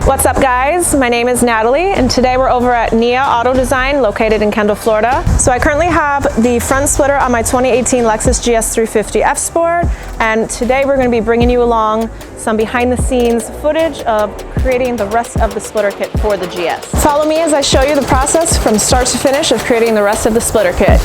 What's up guys, my name is Natalie and today we're over at NIA Auto Design located in Kendall, Florida. So I currently have the front splitter on my 2018 Lexus GS350 F Sport, and today we're going to be bringing you along some behind the scenes footage of creating the rest of the splitter kit for the GS. Follow me as I show you the process from start to finish of creating the rest of the splitter kit.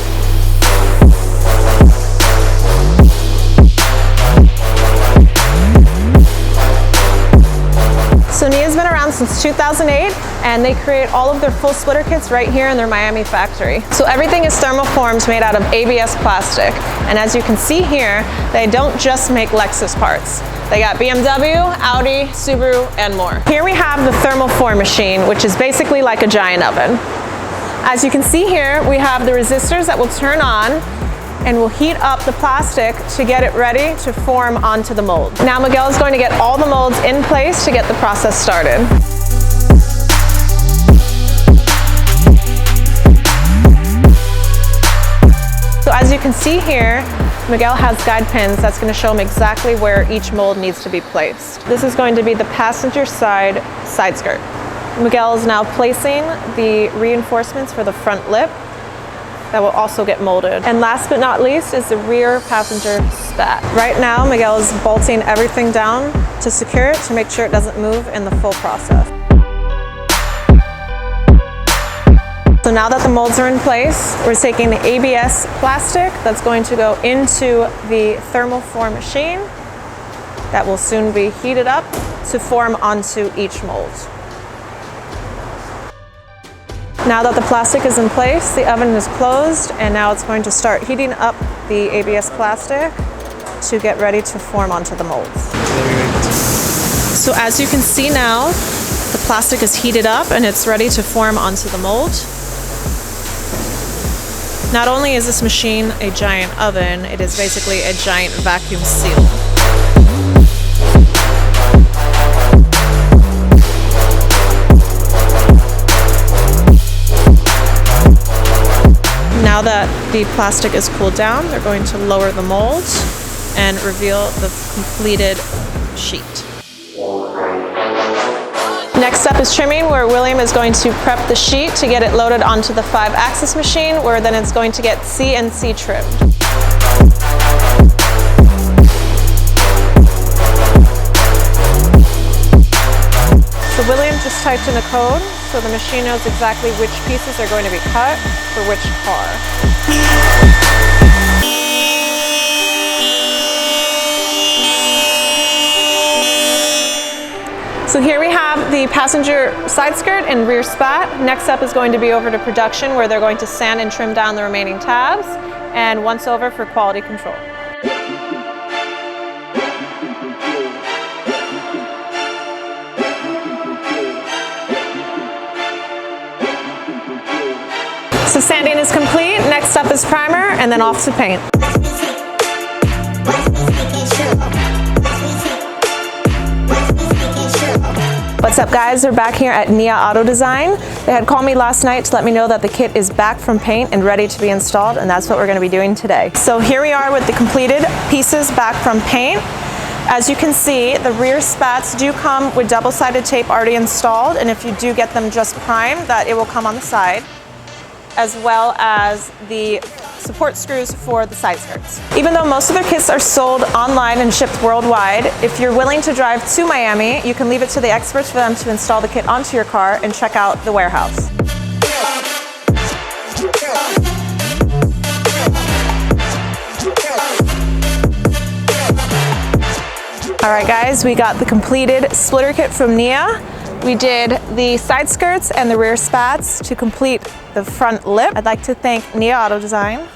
So NIA's been around since 2008 and they create all of their full splitter kits right here in their Miami factory. So everything is thermoformed, made out of ABS plastic. And as you can see here, they don't just make Lexus parts. They got BMW, Audi, Subaru, and more. Here we have the thermoform machine, which is basically like a giant oven. As you can see here, we have the resistors that will turn on and we'll heat up the plastic to get it ready to form onto the mold. Now Miguel is going to get all the molds in place to get the process started. So as you can see here, Miguel has guide pins that's going to show him exactly where each mold needs to be placed. This is going to be the passenger side skirt. Miguel is now placing the reinforcements for the front lip that will also get molded. And last but not least is the rear passenger spat. Right now, Miguel is bolting everything down to secure it to make sure it doesn't move in the full process. So now that the molds are in place, we're taking the ABS plastic that's going to go into the thermoform machine that will soon be heated up to form onto each mold. Now that the plastic is in place, the oven is closed, and now it's going to start heating up the ABS plastic to get ready to form onto the molds. So as you can see now, the plastic is heated up and it's ready to form onto the mold. Not only is this machine a giant oven, it is basically a giant vacuum seal. Now that the plastic is cooled down, they're going to lower the mold and reveal the completed sheet. Next up is trimming, where William is going to prep the sheet to get it loaded onto the 5-axis machine, where then it's going to get CNC trimmed. So William just typed in a code, so the machine knows exactly which pieces are going to be cut for which car. So here we have the passenger side skirt and rear spat. Next up is going to be over to production, where they're going to sand and trim down the remaining tabs, and once over for quality control. So sanding is complete, next up is primer, and then off to paint. What's up guys, we're back here at NIA Auto Design. They had called me last night to let me know that the kit is back from paint and ready to be installed, and that's what we're going to be doing today. So here we are with the completed pieces back from paint. As you can see, the rear spats do come with double-sided tape already installed, and if you do get them just primed, that it will come on the side, as well as the support screws for the side skirts. Even though most of their kits are sold online and shipped worldwide, if you're willing to drive to Miami, you can leave it to the experts for them to install the kit onto your car and check out the warehouse. All right guys, we got the completed splitter kit from NIA. We did the side skirts and the rear spats to complete the front lip. I'd like to thank NIA Auto Design,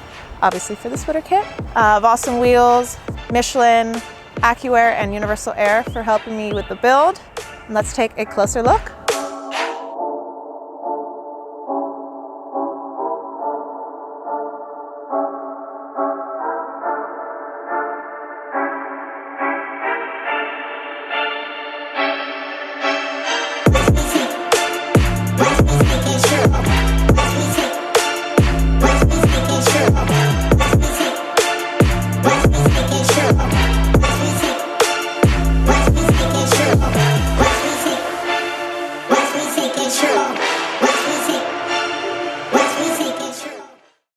obviously, for the splitter kit. Boston Wheels, Michelin, AccuAir, and Universal Air for helping me with the build. And let's take a closer look. shit.